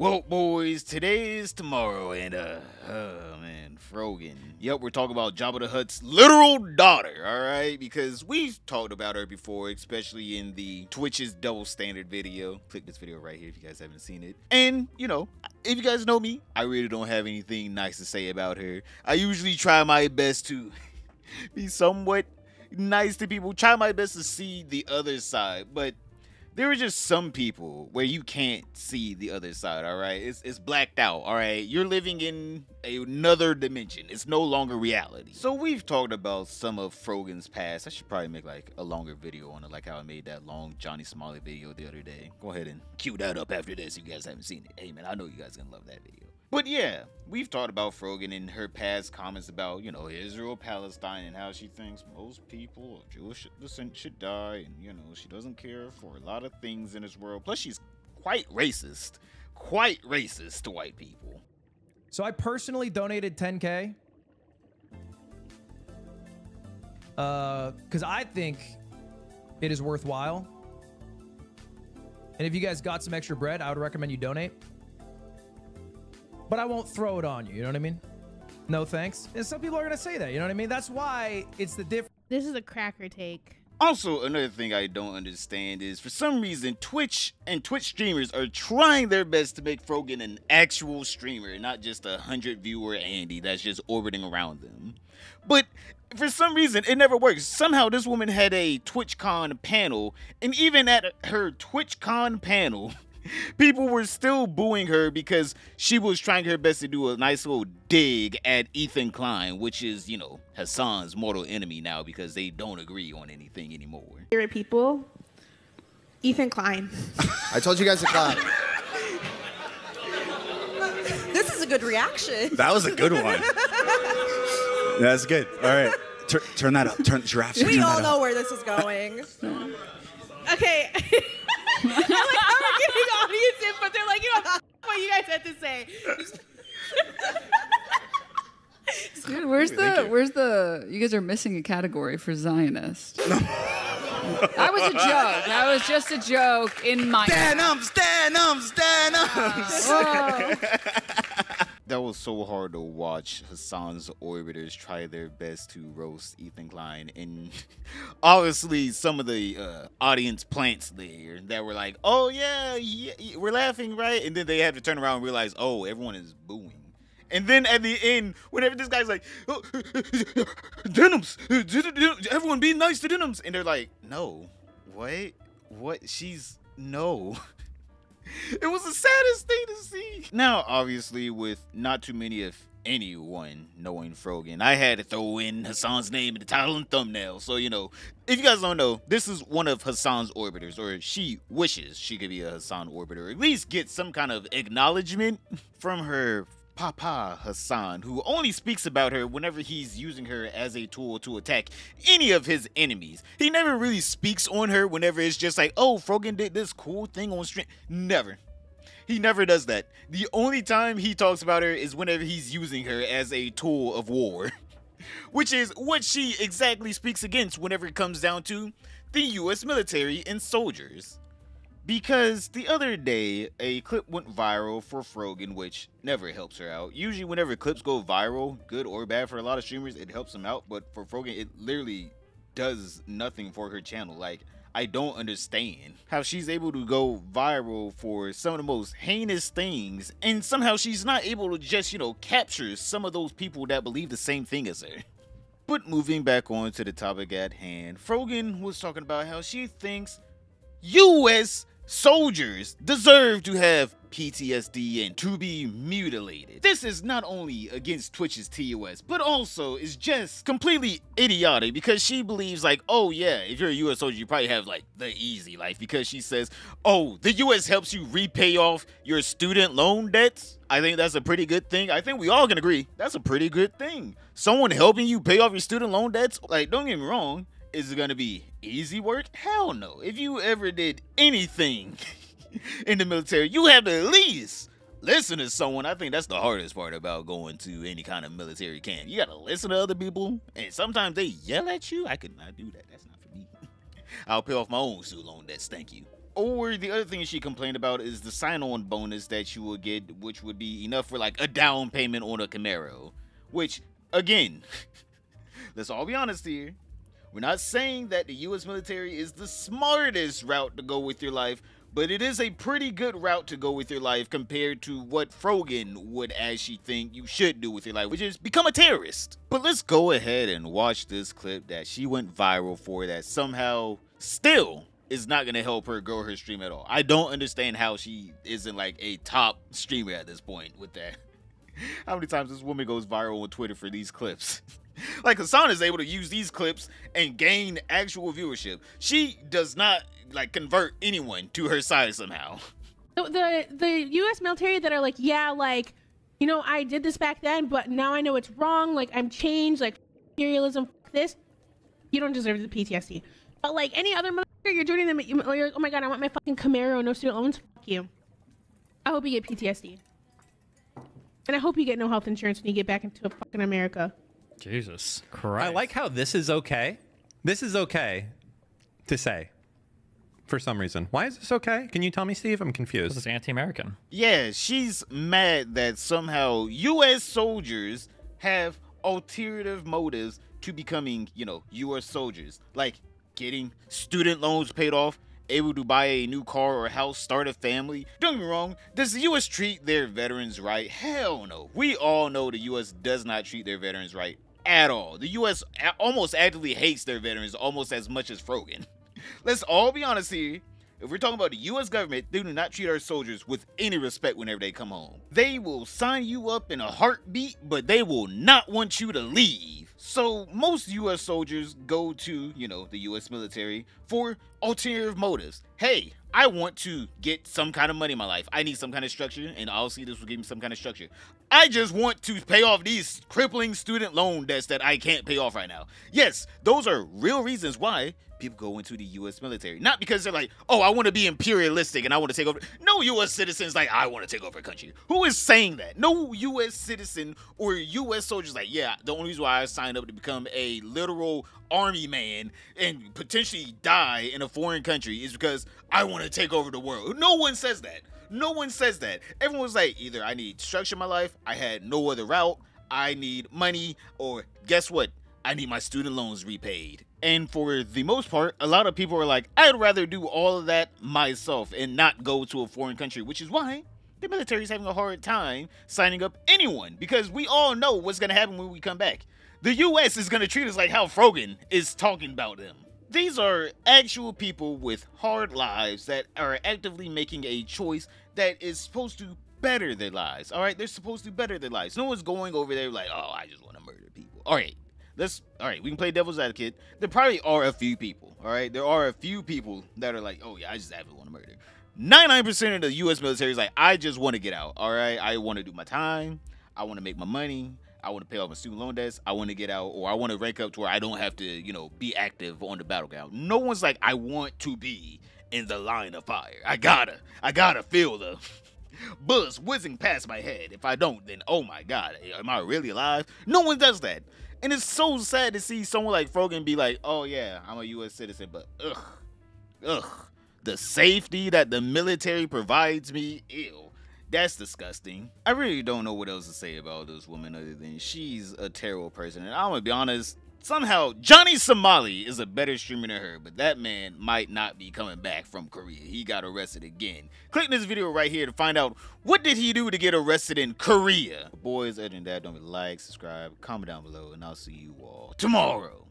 Well, boys, today is tomorrow, and oh man, Frogan. Yep, we're talking about Jabba the Hutt's literal daughter, alright? Because we've talked about her before, especially in the Twitch's double standard video. Click this video right here if you guys haven't seen it. And, you know, if you guys know me, I really don't have anything nice to say about her. I usually try my best to be somewhat nice to people, try my best to see the other side, but there are just some people where you can't see the other side, all right? It's blacked out, all right? You're living in another dimension. It's no longer reality. So we've talked about some of Frogan's past. I should probably make like a longer video on it, like how I made that long Johnny Smiley video the other day. Go ahead and cue that up after this if you guys haven't seen it. Hey man, I know you guys are gonna love that video. But yeah, we've talked about Frogan in her past comments about, you know, Israel, Palestine, and how she thinks most people of Jewish descent should die, and, you know, she doesn't care for a lot of things in this world. Plus, she's quite racist to white people. So I personally donated 10K. Because I think it is worthwhile. And if you guys got some extra bread, I would recommend you donate. But I won't throw it on you, you know what I mean? No thanks. And some people are going to say that, you know what I mean? That's why it's the difference. This is a cracker take. Also, another thing I don't understand is, for some reason, Twitch and Twitch streamers are trying their best to make Frogan an actual streamer, not just a 100-viewer Andy that's just orbiting around them. But for some reason, it never works. Somehow, this woman had a TwitchCon panel, and even at her TwitchCon panel, people were still booing her because she was trying her best to do a nice little dig at Ethan Klein, which is, you know, Hassan's mortal enemy now because they don't agree on anything anymore. Favorite people, Ethan Klein. I told you guys to clap. This is a good reaction. That was a good one. That's good. All right. Turn that up. Turn giraffes. We all know where this is going. Okay. I like how we're getting audience input. They're like, you know, what you guys had to say. Dude, where's the, you guys are missing a category for Zionist. That was a joke. That was just a joke in my Stand up. Whoa. That was so hard to watch Hassan's orbiters try their best to roast Ethan Klein, and obviously some of the audience plants there that were like, oh yeah, we're laughing, right? And then they have to turn around and realize, oh, everyone is booing. And then at the end, whenever this guy's like, oh, denims, everyone be nice to denims, and they're like, no, what, no. It was the saddest thing to see. Now, obviously, with not too many of anyone knowing Frogan, I had to throw in Hassan's name in the title and thumbnail. So, you know, if you guys don't know, this is one of Hassan's orbiters, or she wishes she could be a Hassan orbiter, or at least get some kind of acknowledgement from her Papa Hassan, who only speaks about her whenever he's using her as a tool to attack any of his enemies. He never really speaks on her whenever it's just like, oh, Frogan did this cool thing on stream. Never. He never does that. The only time he talks about her is whenever he's using her as a tool of war, which is what she exactly speaks against whenever it comes down to the US military and soldiers. Because the other day, a clip went viral for Frogan, which never helps her out. Usually whenever clips go viral, good or bad for a lot of streamers, it helps them out. But for Frogan, it literally does nothing for her channel. Like, I don't understand how she's able to go viral for some of the most heinous things, and somehow she's not able to just, you know, capture some of those people that believe the same thing as her. But moving back on to the topic at hand, Frogan was talking about how she thinks US soldiers deserve to have PTSD and to be mutilated. This is not only against Twitch's TOS, but also is just completely idiotic because she believes like, oh yeah, if you're a US soldier, you probably have like the easy life, because she says, oh, the US helps you repay off your student loan debts. I think that's a pretty good thing. I think we all can agree that's a pretty good thing. Someone helping you pay off your student loan debts, like, don't get me wrong, is it gonna be easy work? Hell no. If you ever did anything in the military, you have to at least listen to someone. I think that's the hardest part about going to any kind of military camp. You gotta listen to other people, and sometimes they yell at you. I could not do that. That's not for me. I'll pay off my own student loan debts, thank you. Or the other thing she complained about is the sign-on bonus that you would get, which would be enough for like a down payment on a Camaro. Which, again, let's all be honest here. We're not saying that the U.S. military is the smartest route to go with your life, but it is a pretty good route to go with your life compared to what Frogan would actually think you should do with your life, which is become a terrorist. But let's go ahead and watch this clip that she went viral for that somehow still is not going to help her grow her stream at all. I don't understand how she isn't like a top streamer at this point with that. How many times this woman goes viral on Twitter for these clips? Like, Hassan is able to use these clips and gain actual viewership. She does not like convert anyone to her side somehow. The U.S. military that are like, yeah, like, you know, I did this back then, but now I know it's wrong. Like, I'm changed. Like, imperialism, this. You don't deserve the PTSD. But like any other motherfucker, you're joining them. You're like, oh my god, I want my fucking Camaro, no student loans. Fuck you. I hope you get PTSD, and I hope you get no health insurance when you get back into fucking America. Jesus Christ. I like how this is okay. This is okay to say for some reason. Why is this okay? Can you tell me, Steve? I'm confused. This is anti-American. Yeah, she's mad that somehow U.S. soldiers have alternative motives to becoming, you know, U.S. soldiers. Like getting student loans paid off, able to buy a new car or house, start a family. Don't get me wrong, does the U.S. treat their veterans right? Hell no. We all know the U.S. does not treat their veterans right at all. The U.S. almost actively hates their veterans almost as much as Frogan. Let's all be honest here. If we're talking about the U.S. government, they do not treat our soldiers with any respect whenever they come home. They will sign you up in a heartbeat, but they will not want you to leave. So most U.S. soldiers go to, you know, the U.S. military for alternative motives. Hey, I want to get some kind of money in my life. I need some kind of structure, and obviously this will give me some kind of structure. I just want to pay off these crippling student loan debts that I can't pay off right now. Yes, those are real reasons why people go into the U.S. military. Not because they're like, oh, I want to be imperialistic and I want to take over. No U.S. citizen's like, I want to take over a country. Who is saying that? No U.S. citizen or U.S. soldiers like, yeah, the only reason why I signed up to become a literal army man and potentially die in a foreign country is because I want to take over the world. No one says that. No one says that. Everyone's like, either I need structure in my life, I had no other route, I need money, or guess what? I need my student loans repaid. And for the most part, a lot of people are like, I'd rather do all of that myself and not go to a foreign country, which is why the military is having a hard time signing up anyone, because we all know what's going to happen when we come back. The U.S. is going to treat us like how Frogan is talking about them. These are actual people with hard lives that are actively making a choice that is supposed to better their lives. All right, they're supposed to better their lives. No one's going over there like, oh, I just want to murder people. All right, we can play devil's advocate. There probably are a few people. All right, there are a few people that are like, oh yeah, I just actually want to murder. 99% of the U.S. military is like, I just want to get out. All right, I want to do my time. I want to make my money. I want to pay off my student loan debts. I want to get out, or I want to rank up to where I don't have to, you know, be active on the battleground. No one's like, I want to be in the line of fire. I gotta feel the bullets whizzing past my head. If I don't, then oh my god, am I really alive? No one does that. And it's so sad to see someone like Frogan be like, oh yeah, I'm a U.S. citizen, but ugh, the safety that the military provides me, ew. That's disgusting. I really don't know what else to say about this woman other than she's a terrible person. And I'm gonna be honest, somehow Johnny Somali is a better streamer than her, but that man might not be coming back from Korea. He got arrested again. Click this video right here to find out what did he do to get arrested in Korea. Boys, other than that, don't forget to like, subscribe, comment down below, and I'll see you all tomorrow.